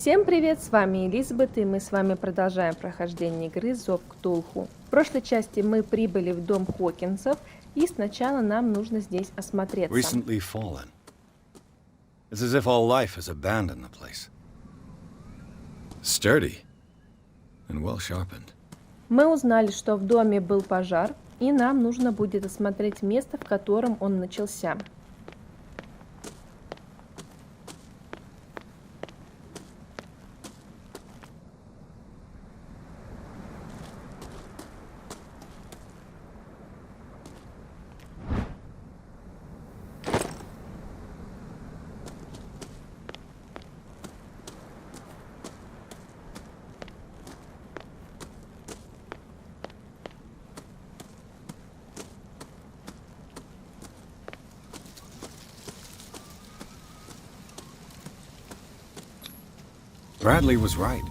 Всем привет, с вами Элизабет, и мы с вами продолжаем прохождение игры Зов Ктулху. В прошлой части мы прибыли в дом Хокинсов, и сначала нам нужно здесь осмотреться. Recently fallen. It's as if all life has abandoned the place. Sturdy and well sharpened. Мы узнали, что в доме был пожар, и нам нужно будет осмотреть место, в котором он начался. Bradley was right.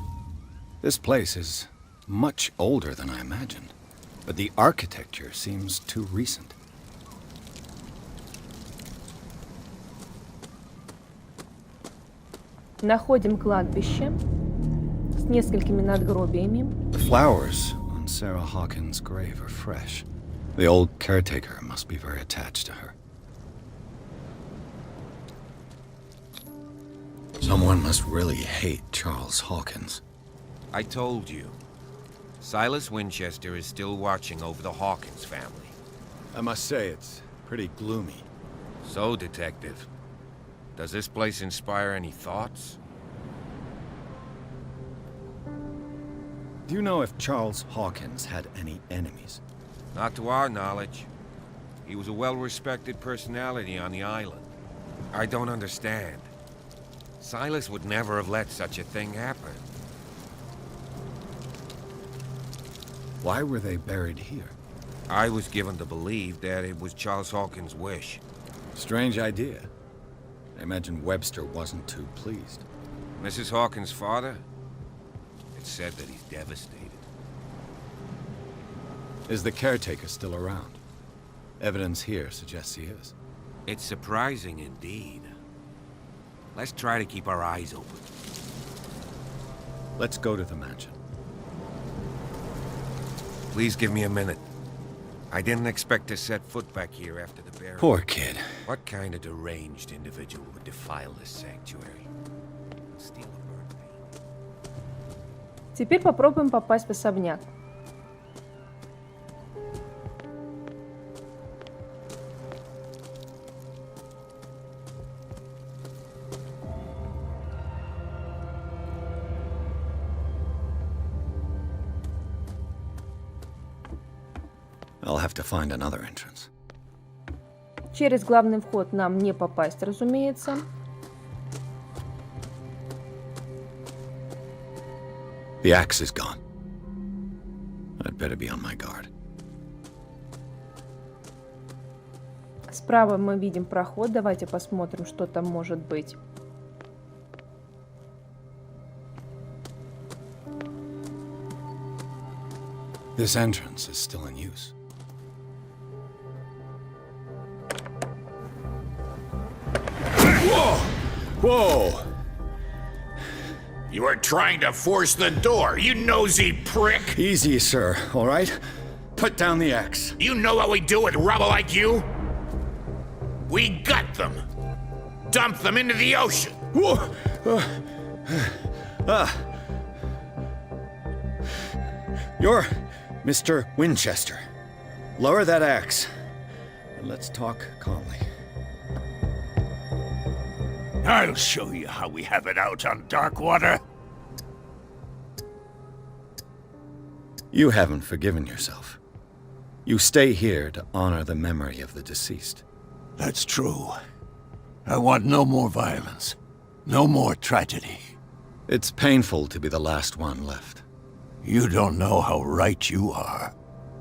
This place is much older than I imagined, but the architecture seems too recent. Находим кладбище с несколькими надгробиями. The flowers on Sarah Hawkins' grave are fresh. The old caretaker must be very attached to her. Someone must really hate Charles Hawkins. I told you. Silas Winchester is still watching over the Hawkins family. I must say, it's pretty gloomy. So, Detective, does this place inspire any thoughts? Do you know if Charles Hawkins had any enemies? Not to our knowledge. He was a well-respected personality on the island. I don't understand. Silas would never have let such a thing happen. Why were they buried here? I was given to believe that it was Charles Hawkins' wish. Strange idea. I imagine Webster wasn't too pleased. Mrs. Hawkins' father? It's said that he's devastated. Is the caretaker still around? Evidence here suggests he is. It's surprising indeed. Let's try to keep our eyes open. Let's go to the mansion. Please give me a minute. I didn't expect to set foot back here after the burial. Poor kid. What kind of deranged individual would defile this sanctuary? Steal a birthday. Теперь попробуем попасть в особняк. I'll have to find another entrance. Через главный вход нам не попасть, разумеется. The axe is gone. I'd better be on my guard. Справа мы видим проход. Давайте посмотрим, что там может быть. This entrance is still in use. Whoa! You are trying to force the door, you nosy prick! Easy, sir, all right? Put down the axe. You know what we do with rubble like you? We gut them. Dump them into the ocean. Whoa! You're Mr. Winchester. Lower that axe, and let's talk calmly. I'll show you how we have it out on Darkwater. You haven't forgiven yourself. You stay here to honor the memory of the deceased. That's true. I want no more violence. No more tragedy. It's painful to be the last one left. You don't know how right you are.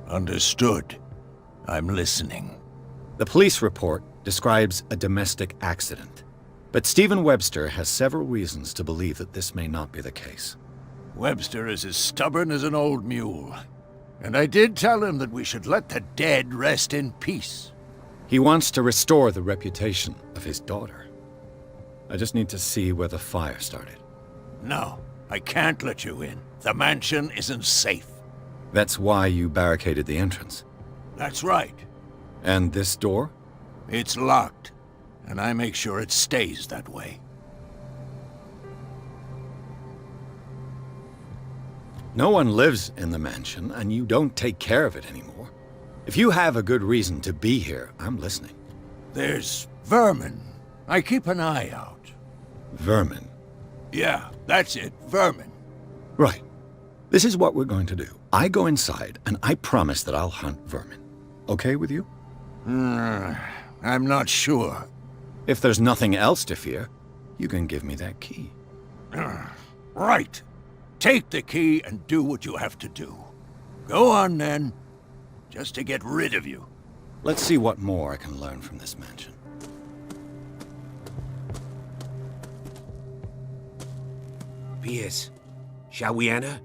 Understood. I'm listening. The police report describes a domestic accident, but Stephen Webster has several reasons to believe that this may not be the case. Webster is as stubborn as an old mule. And I did tell him that we should let the dead rest in peace. He wants to restore the reputation of his daughter. I just need to see where the fire started. No, I can't let you in. The mansion isn't safe. That's why you barricaded the entrance. That's right. And this door? It's locked, and I make sure it stays that way. No one lives in the mansion, and you don't take care of it anymore. If you have a good reason to be here, I'm listening. There's vermin. I keep an eye out. Vermin. Yeah, that's it, vermin. Right. This is what we're going to do. I go inside, and I promise that I'll hunt vermin. Okay with you? I'm not sure. If there's nothing else to fear, you can give me that key. Right. Take the key and do what you have to do. Go on, then. Just to get rid of you. Let's see what more I can learn from this mansion. Pierce, shall we enter?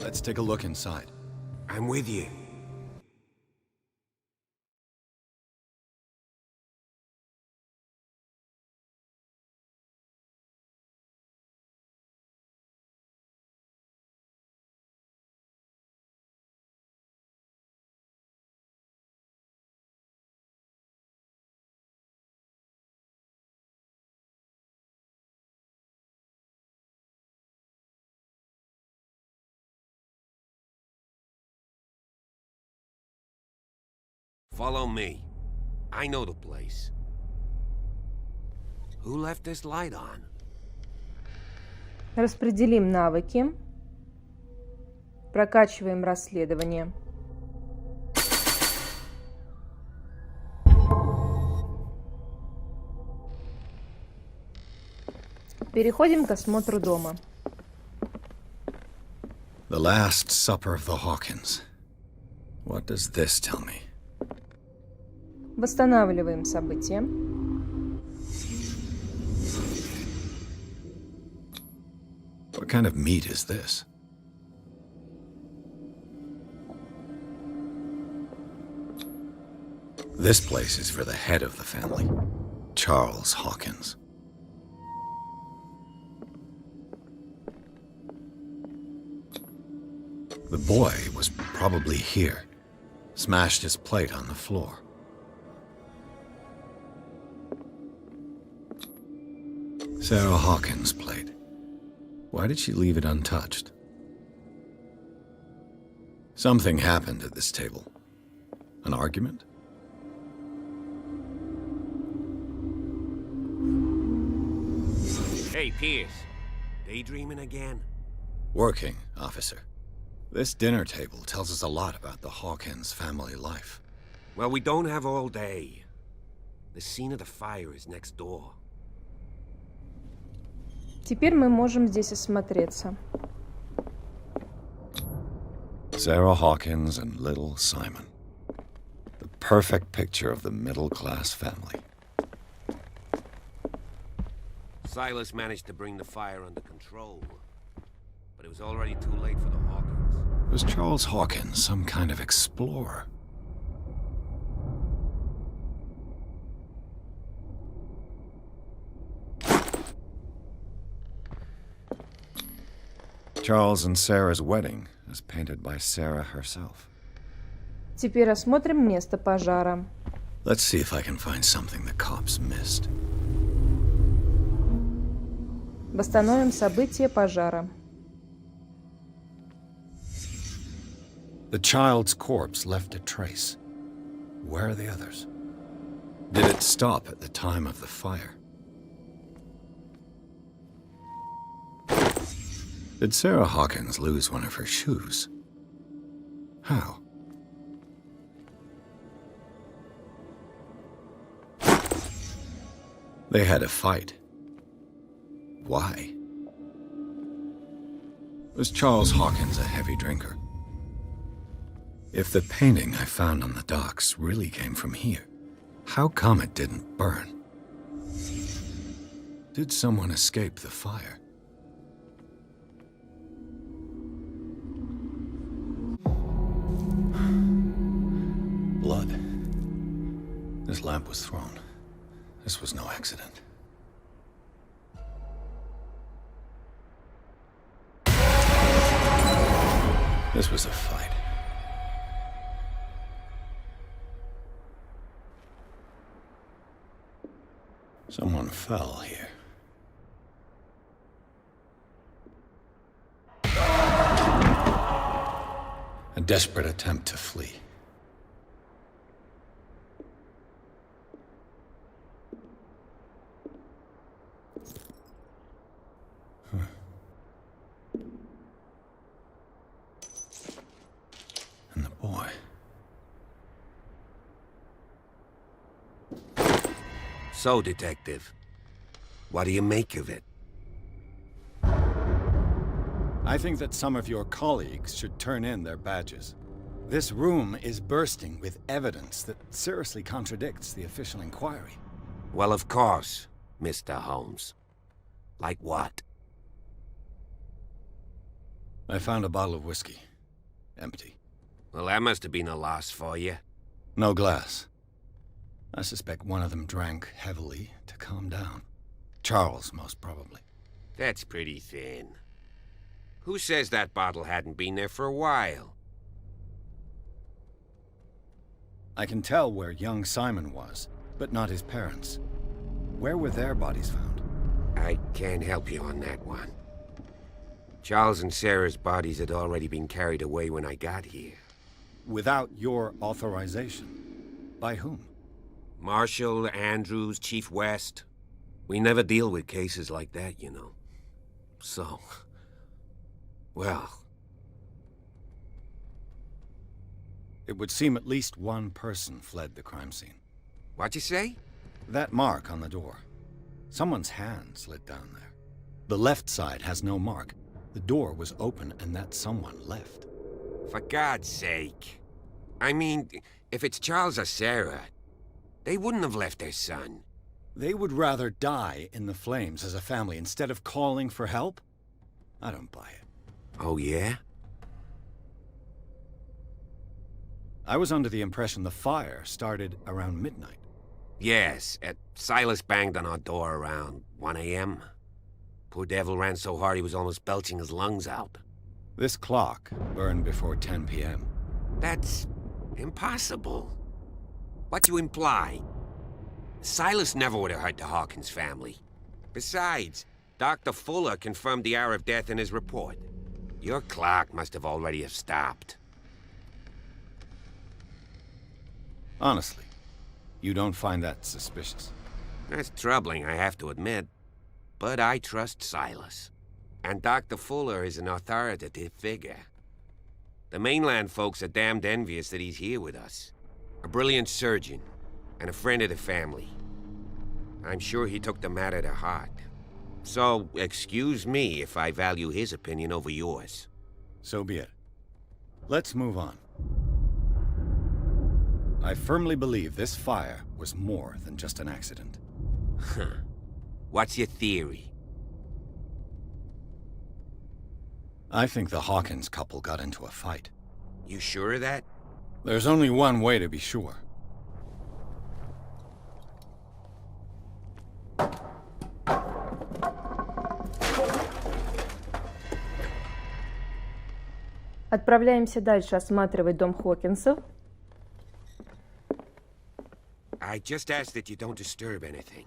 Let's take a look inside. I'm with you. Follow me. I know the place. Who left this light on? Распределим навыки. Прокачиваем расследование. Переходим к осмотру дома. The Last Supper of the Hawkins. What does this tell me? Восстанавливаем события. What kind of meat is this? This place is for the head of the family, Charles Hawkins. The boy was probably here, smashed his plate on the floor. Sarah Hawkins' plate. Why did she leave it untouched? Something happened at this table. An argument? Hey, Pierce. Daydreaming again? Working, officer. This dinner table tells us a lot about the Hawkins family life. Well, we don't have all day. The scene of the fire is next door. Теперь мы можем здесь осмотреться. Sarah Hawkins and little Simon. The perfect picture of the middle-class family. Silas managed to bring the fire under control, but it was already too late for the Hawkins. Was Charles Hawkins some kind of explorer? Charles and Sarah's wedding, as painted by Sarah herself. Теперь осмотрим место пожара. Let's see if I can find something the cops missed. Восстановим события пожара. The child's corpse left a trace. Where are the others? Did it stop at the time of the fire? Did Sarah Hawkins lose one of her shoes? How? They had a fight. Why? Was Charles Hawkins a heavy drinker? If the painting I found on the docks really came from here, how come it didn't burn? Did someone escape the fire? Blood. This lamp was thrown. This was no accident. This was a fight. Someone fell here. A desperate attempt to flee. And the boy. So, Detective, what do you make of it? I think that some of your colleagues should turn in their badges. This room is bursting with evidence that seriously contradicts the official inquiry. Well, of course, Mr. Holmes. Like what? I found a bottle of whiskey. Empty. Well, that must have been a loss for you. No glass. I suspect one of them drank heavily to calm down. Charles, most probably. That's pretty thin. Who says that bottle hadn't been there for a while? I can tell where young Simon was, but not his parents. Where were their bodies found? I can't help you on that one. Charles and Sarah's bodies had already been carried away when I got here. Without your authorization. By whom? Marshall, Andrews, Chief West. We never deal with cases like that, you know. So... well... It would seem at least one person fled the crime scene. What'd you say? That mark on the door. Someone's hand slid down there. The left side has no mark. The door was open and that someone left. For God's sake. I mean, if it's Charles or Sarah, they wouldn't have left their son. They would rather die in the flames as a family instead of calling for help? I don't buy it. Oh, yeah? I was under the impression the fire started around midnight. Yes, Silas banged on our door around 1 a.m. Poor devil ran so hard he was almost belching his lungs out. This clock burned before 10 p.m. That's impossible. What do you imply? Silas never would have hurt the Hawkins family. Besides, Dr. Fuller confirmed the hour of death in his report. Your clock must have already have stopped. Honestly, you don't find that suspicious? That's troubling, I have to admit. But I trust Silas. And Dr. Fuller is an authoritative figure. The mainland folks are damned envious that he's here with us. A brilliant surgeon, and a friend of the family. I'm sure he took the matter to heart. So, excuse me if I value his opinion over yours. So be it. Let's move on. I firmly believe this fire was more than just an accident. Huh. What's your theory? I think the Hawkins couple got into a fight. You sure of that? There's only one way to be sure. Отправляемся дальше осматривать дом Хокинсов. I just ask that you don't disturb anything.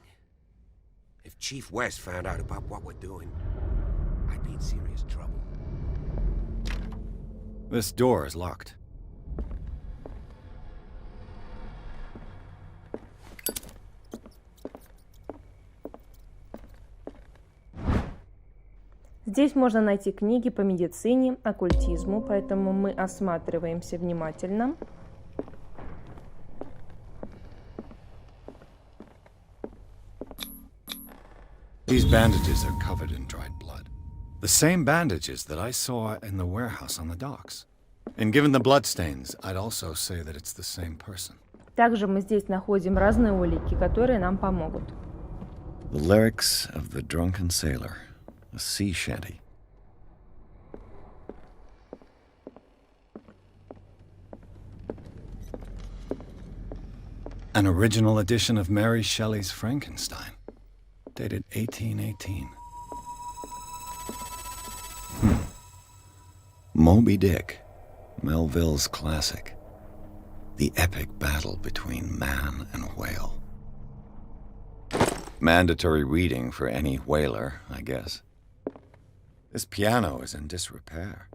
If Chief West found out about what we're doing, I'd be in serious trouble. This door is locked. Здесь можно найти книги по медицине, оккультизму, поэтому мы осматриваемся внимательно. These bandages are covered in dried blood. The same bandages that I saw in the warehouse on the docks. And given the bloodstains, I'd also say that it's the same person. Также мы здесь находим разные улики, которые нам помогут. The lyrics of the drunken sailor, a sea shanty. An original edition of Mary Shelley's Frankenstein, dated 1818. Moby Dick, Melville's classic. The epic battle between man and whale. Mandatory reading for any whaler, I guess. This piano is in disrepair.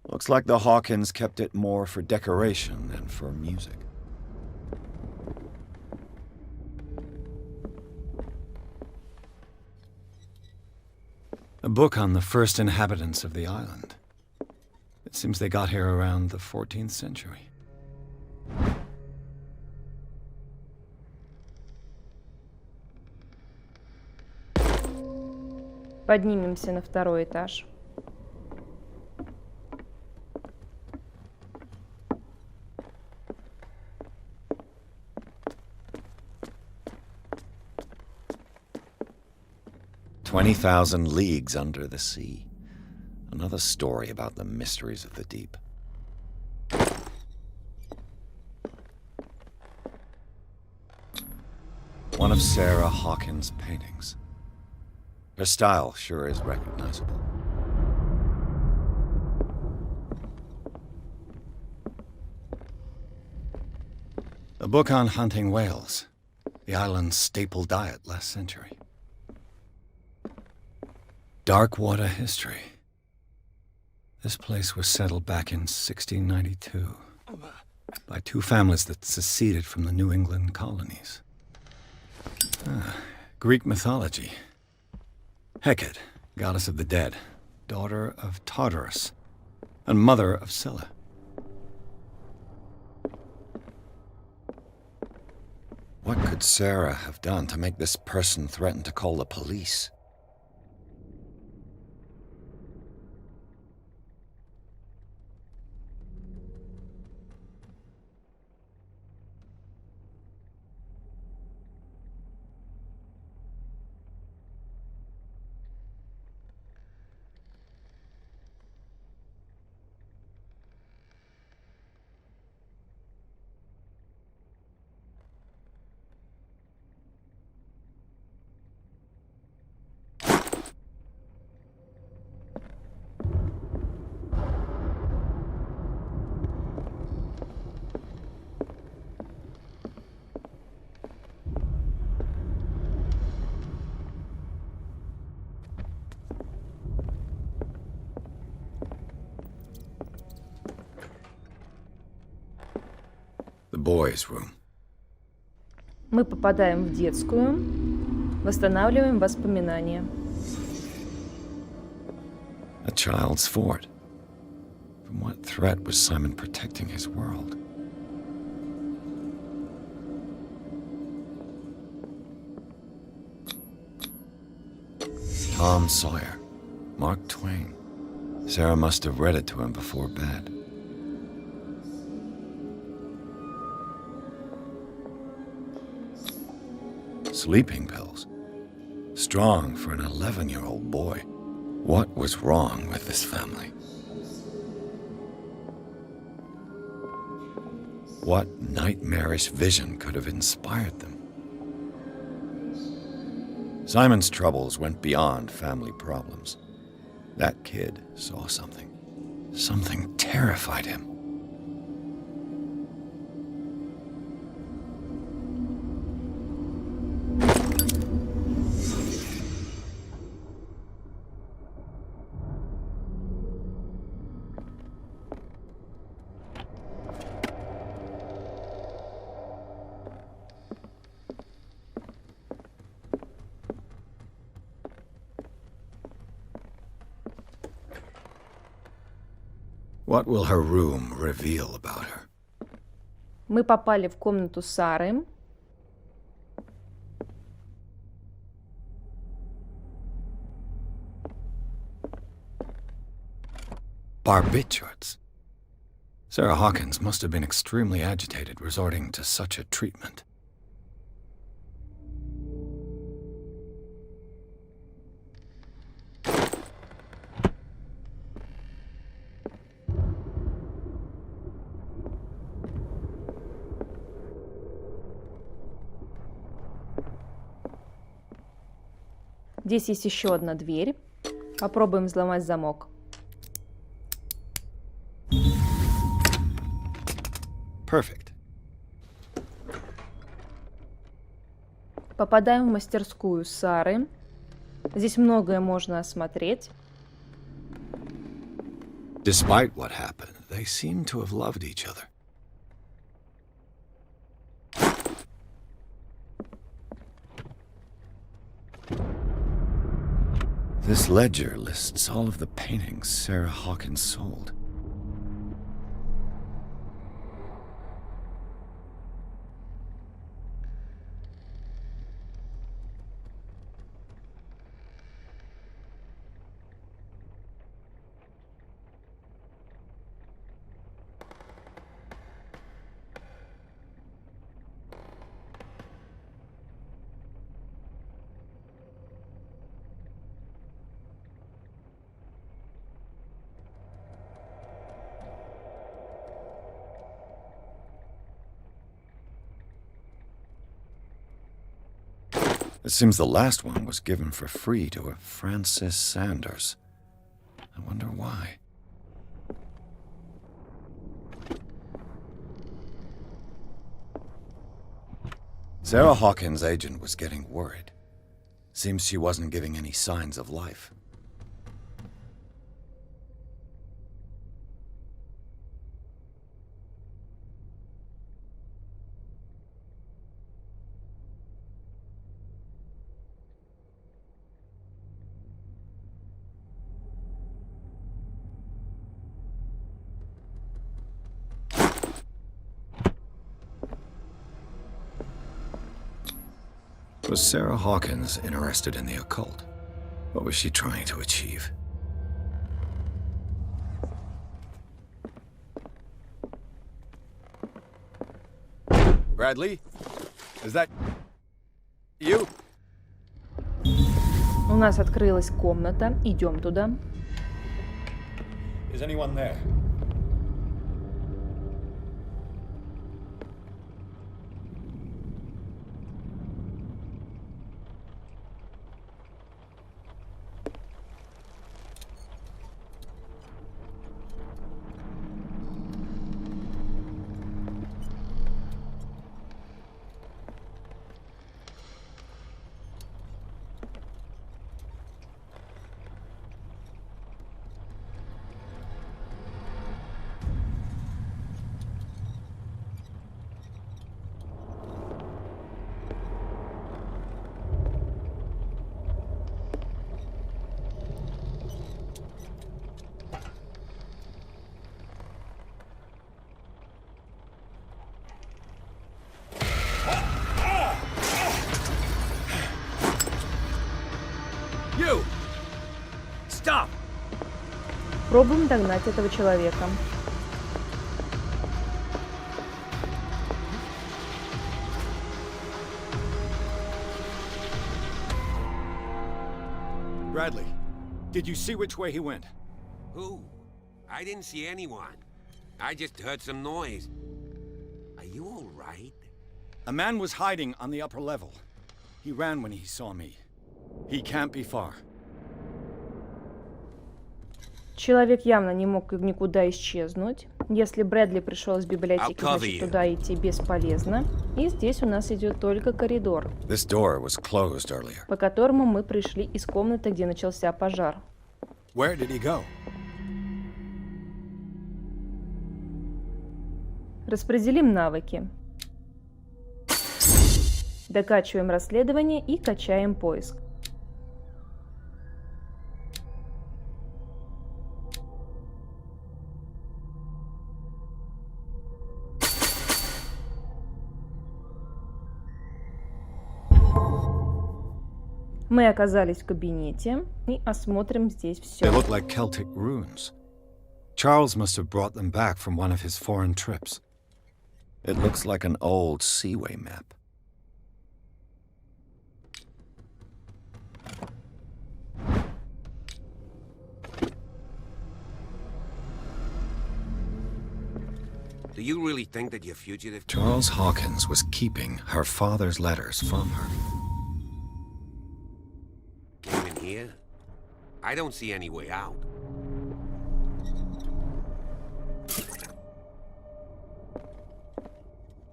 Looks like the Hawkins kept it more for decoration than for music. A book on the first inhabitants of the island. It seems they got here around the 14th century. Поднимемся на второй этаж. "20,000 Leagues Under the Sea. Another story about the mysteries of the deep." One of Sarah Hawkins' paintings. Her style sure is recognizable. A book on hunting whales, the island's staple diet last century. Dark water history. This place was settled back in 1692 by two families that seceded from the New England colonies. Greek mythology. Hecate, goddess of the dead, daughter of Tartarus, and mother of Scylla. What could Sarah have done to make this person threaten to call the police? The boys' room. Мы попадаем в детскую, восстанавливаем воспоминания. A child's fort. From what threat was Simon protecting his world? Tom Sawyer. Mark Twain. Sarah must have read it to him before bed. Sleeping pills. Strong for an 11-year-old boy. What was wrong with this family? What nightmarish vision could have inspired them? Simon's troubles went beyond family problems. That kid saw something. Something terrified him. What will her room reveal about her? Мы попали в комнату Сары. Barbiturates. Sarah Hawkins must have been extremely agitated resorting to such a treatment. Здесь есть еще одна дверь. Попробуем взломать замок. Perfect. Попадаем в мастерскую Сары. Здесь многое можно осмотреть. Despite what happened, they seem to have loved each other. This ledger lists all of the paintings Sarah Hawkins sold. It seems the last one was given for free to a Francis Sanders. I wonder why. Sarah Hawkins' agent was getting worried. Seems she wasn't giving any signs of life. Was Sarah Hawkins interested in the occult? What was she trying to achieve? Bradley? Is that you? У нас открылась комната. Идем туда. Is anyone there? You! Stop! Пробуем догнать этого человека. Bradley, did you see which way he went? Who? I didn't see anyone. I just heard some noise. Are you all right? A man was hiding on the upper level. He ran when he saw me. He can't be far. Человек явно не мог никуда исчезнуть. Если Брэдли пришел из библиотеки, значит туда идти бесполезно. И здесь у нас идет только коридор, This door was closed earlier. по которому мы пришли из комнаты, где начался пожар. Where did he go? Распределим навыки. Докачиваем расследование и качаем поиск. Мы оказались в кабинете и осмотрим здесь все. They look like Celtic runes. Charles must have brought them back from one of his foreign trips. It looks like an old seaway map. Do you really think that your fugitive... Charles Hawkins was keeping her father's letters from her. here. I don't see any way out.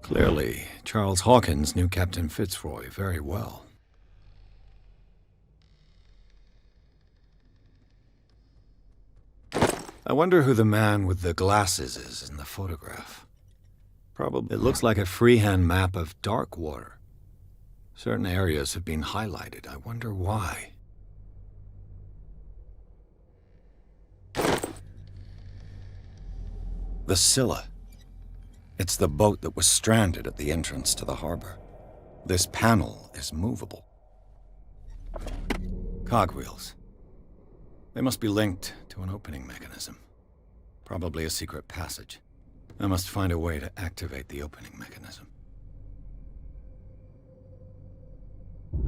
Clearly, Charles Hawkins knew Captain Fitzroy very well. I wonder who the man with the glasses is in the photograph. Probably. It looks like a freehand map of dark water. Certain areas have been highlighted. I wonder why. The Scylla. It's the boat that was stranded at the entrance to the harbor. This panel is movable. Cogwheels. They must be linked to an opening mechanism. Probably a secret passage. I must find a way to activate the opening mechanism.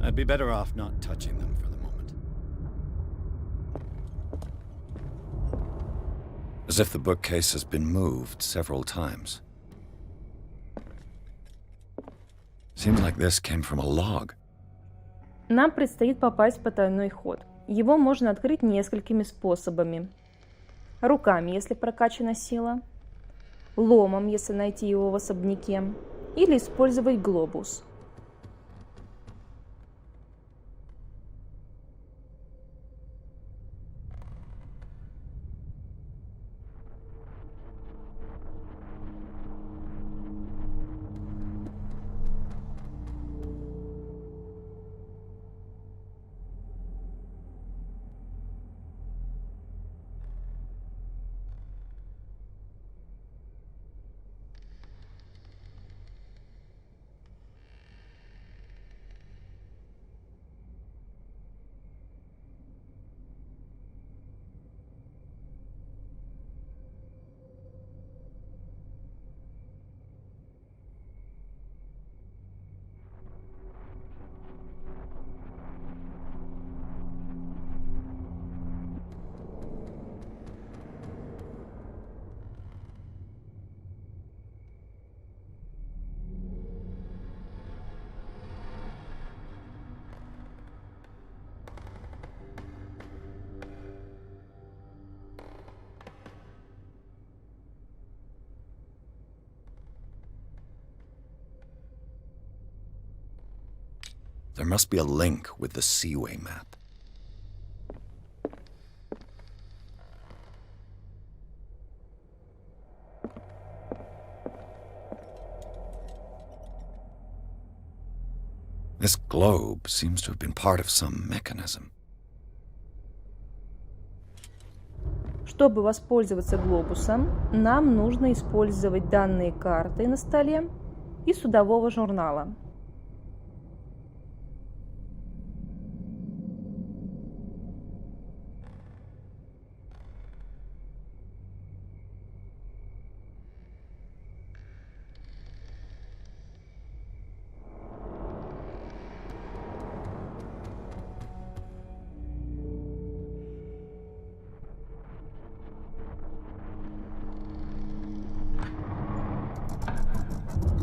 I'd be better off not touching them for the moment. As if the bookcase has been moved several times. Seems like this came from a log. Нам предстоит попасть в потайной ход. Его можно открыть несколькими способами. Руками, если прокачана сила. Ломом, если найти его в особняке. Или использовать глобус. There must be a link with the Seaway map. This globe seems to have been part of some mechanism. Чтобы воспользоваться глобусом, нам нужно использовать данные карты на столе и судового журнала.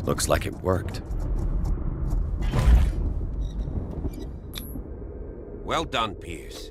Looks like it worked. Well done, Pierce.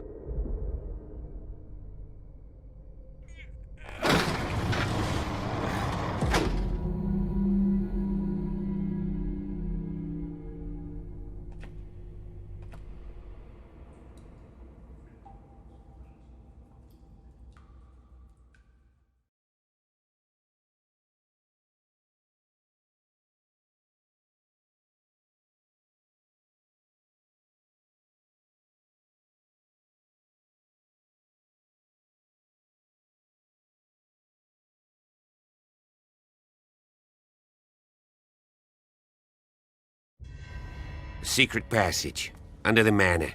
A secret passage under the manor.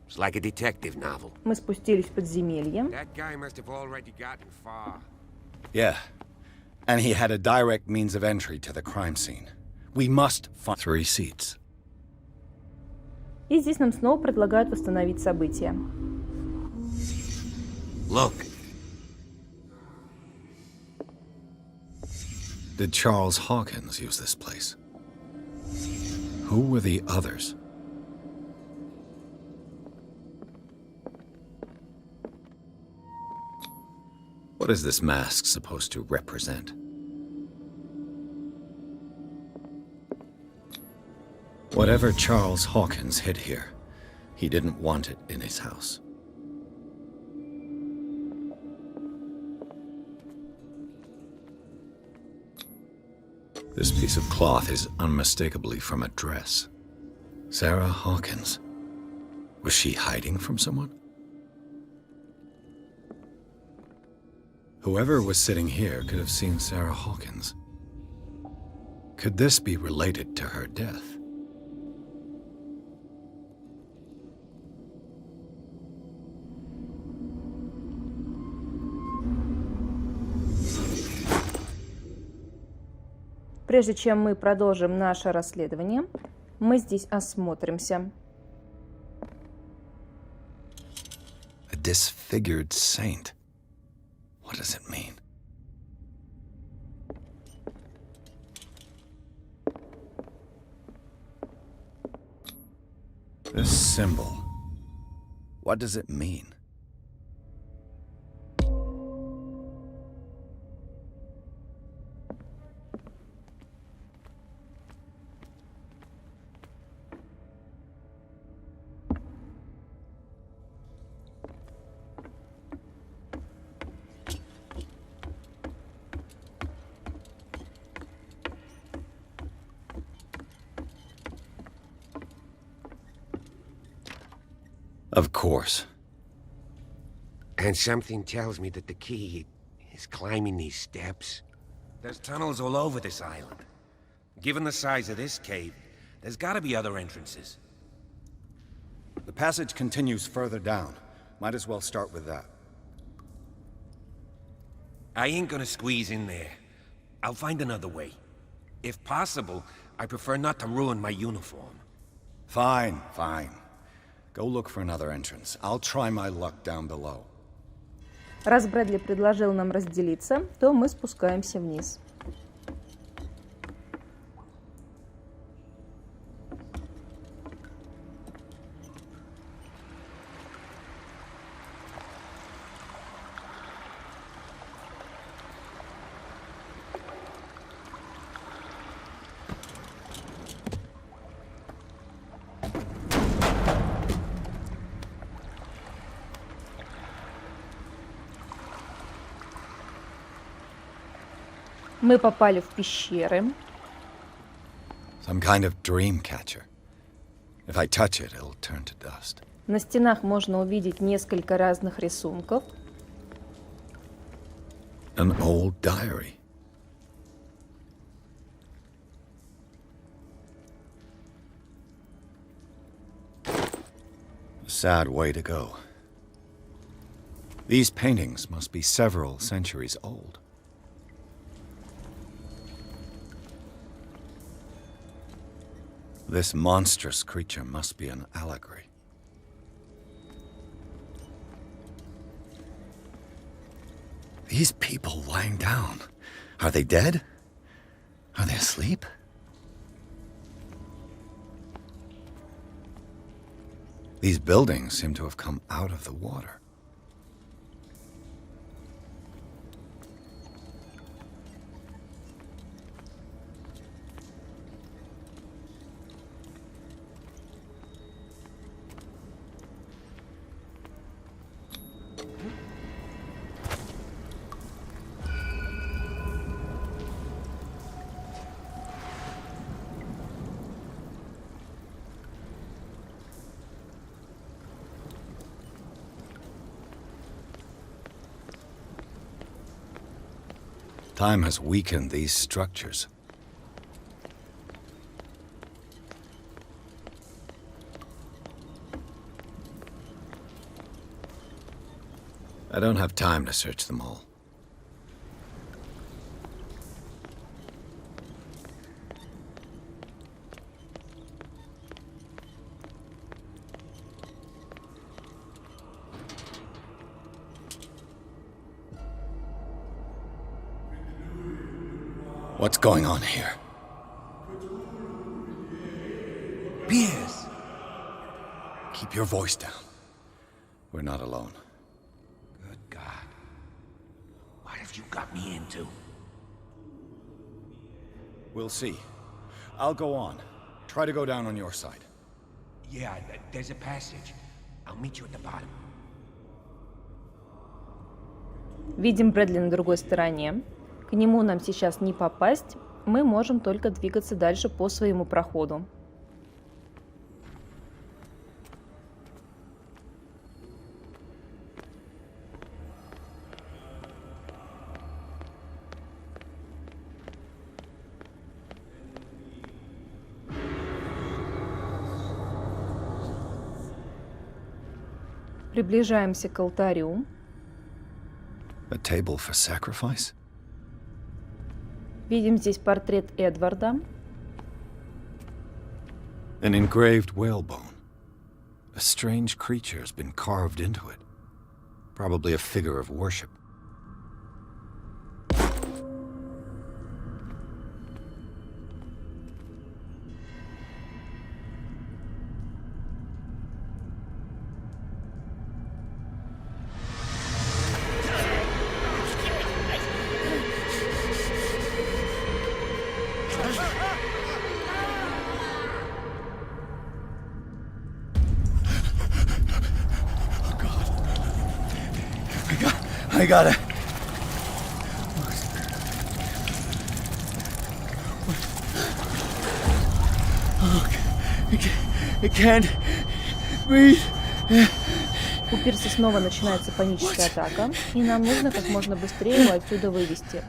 It's like a detective novel. Мы спустились в подземелье. That guy must have already gotten far. Yeah. And he had a direct means of entry to the crime scene. We must find 3 seats. И здесь нам снова предлагают восстановить события. Look. Did Charles Hawkins use this place? Who were the others? What is this mask supposed to represent? Whatever Charles Hawkins hid here, he didn't want it in his house. This piece of cloth is unmistakably from a dress. Sarah Hawkins. Was she hiding from someone? Whoever was sitting here could have seen Sarah Hawkins. Could this be related to her death? Прежде чем мы продолжим наше расследование, мы здесь осмотримся. A disfigured saint. What does it mean? This symbol. What does it mean? Of course. And something tells me that the key is climbing these steps. There's tunnels all over this island. Given the size of this cave, there's gotta be other entrances. The passage continues further down. Might as well start with that. I ain't gonna squeeze in there. I'll find another way. If possible, I prefer not to ruin my uniform. Fine, fine. Go look for another entrance. I'll try my luck down below. Раз Брэдли предложил нам разделиться, то мы спускаемся вниз. Мы попали в пещеры. Some kind of dream catcher. If I touch it, it'll turn to dust. На стенах можно увидеть несколько разных рисунков. An old diary. A sad way to go. These paintings must be several centuries old. This monstrous creature must be an allegory. These people lying down, are they dead? Are they asleep? These buildings seem to have come out of the water. Time has weakened these structures. I don't have time to search them all. What's going on here? Piers! Keep your voice down. We're not alone. Good God. you got me into. We'll see. I'll go on. Try to go down on your side. Yeah, there's a passage. I'll meet you at the bottom. Видим Брэдли на другой стороне. К нему нам сейчас не попасть. Мы можем только двигаться дальше по своему проходу. Приближаемся к алтарю. A table for sacrifice? Видим здесь портрет Эдварда. An engraved whalebone. A strange creature has been carved into it. Probably a figure of worship. I got it. I can't breathe. У Пирса снова начинается паническая атака, и нам нужно как можно быстрее его отсюда вывести.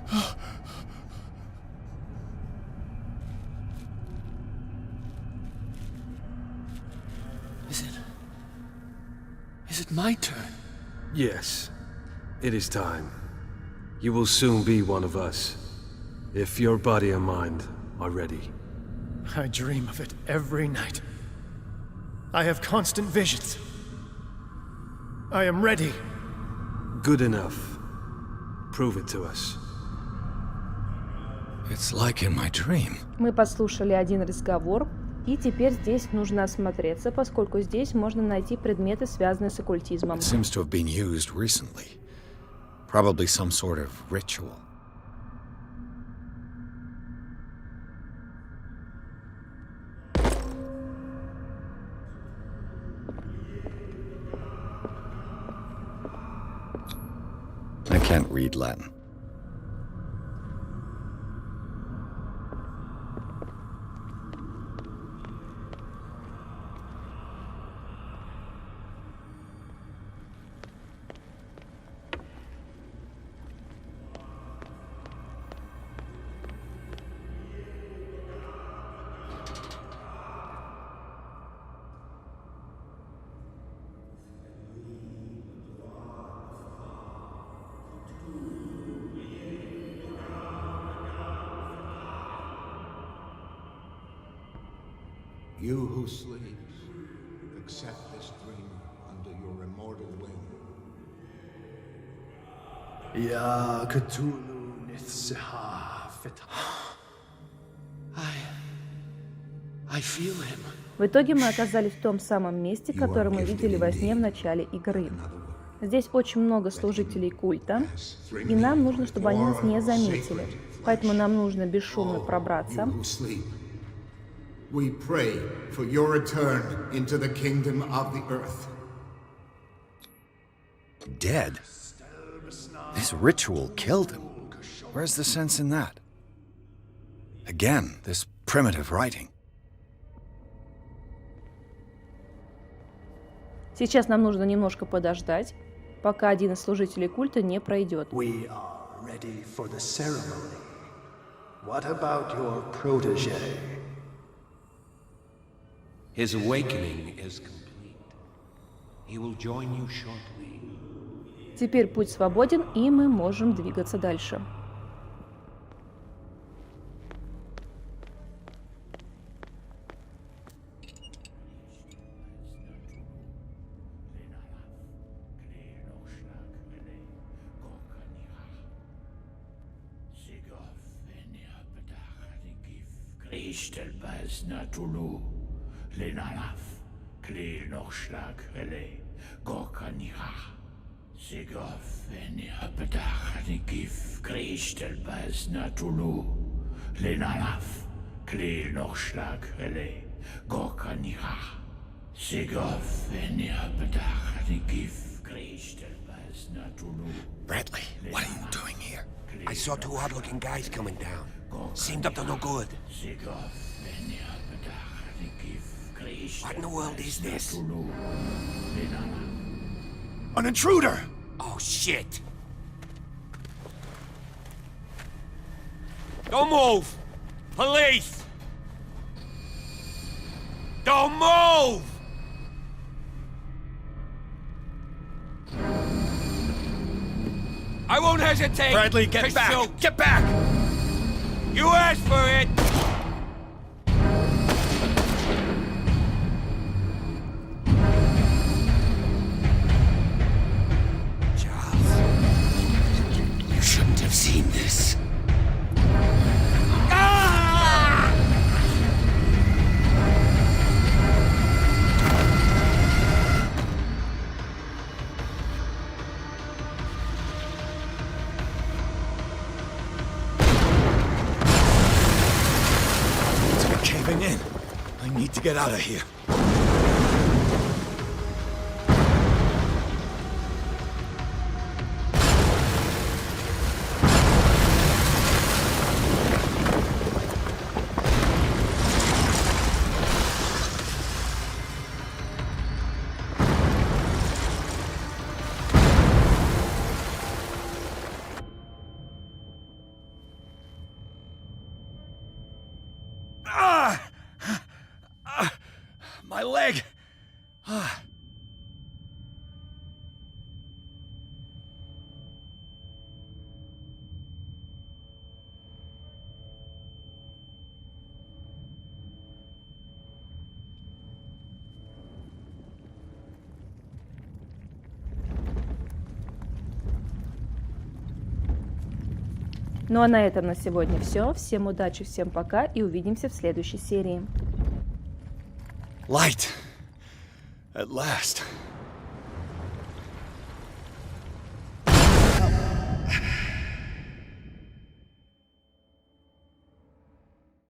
Is it my turn? Yes, it is time. You will soon be one of us, if your body and mind are ready. I dream of it every night. I have constant visions. I am ready. Good enough. Prove it to us. It's like in my dream. Мы подслушали один разговор, и теперь здесь нужно осмотреться, поскольку здесь можно найти предметы, связанные с оккультизмом. It seems to have been used recently. Probably some sort of ritual. I can't read Latin. You who sleeps, accept this dream under your immortal wing. Ya Cthulhu nithsiha fitha. I feel him. В итоге мы оказались в том самом месте, которое мы видели во сне в начале игры. Здесь очень много служителей культа, и нам нужно, чтобы они нас не заметили. Поэтому нам нужно бесшумно пробраться. We pray for your return into the kingdom of the earth. Dead? This ritual killed him. Where's the sense in that? Again, this primitive writing. Сейчас нам нужно немножко подождать, пока один из служителей культа не пройдет. We are ready for the ceremony. What about your protege? His awakening is complete. He will join you shortly. Теперь путь свободен, и мы можем двигаться дальше. Bradley, what are you doing here? I saw two odd-looking guys coming down. Seemed up to no good. What in the world is this? An intruder! Oh, shit! Don't move! Police! Don't move! I won't hesitate! Bradley, get to back! shoot. Get back! You asked for it! Charles, you shouldn't have seen this. Ah! It's caving in. I need to get out of here. My leg! Ну а на этом на сегодня все. Всем удачи, всем пока и увидимся в следующей серии. Light! At last.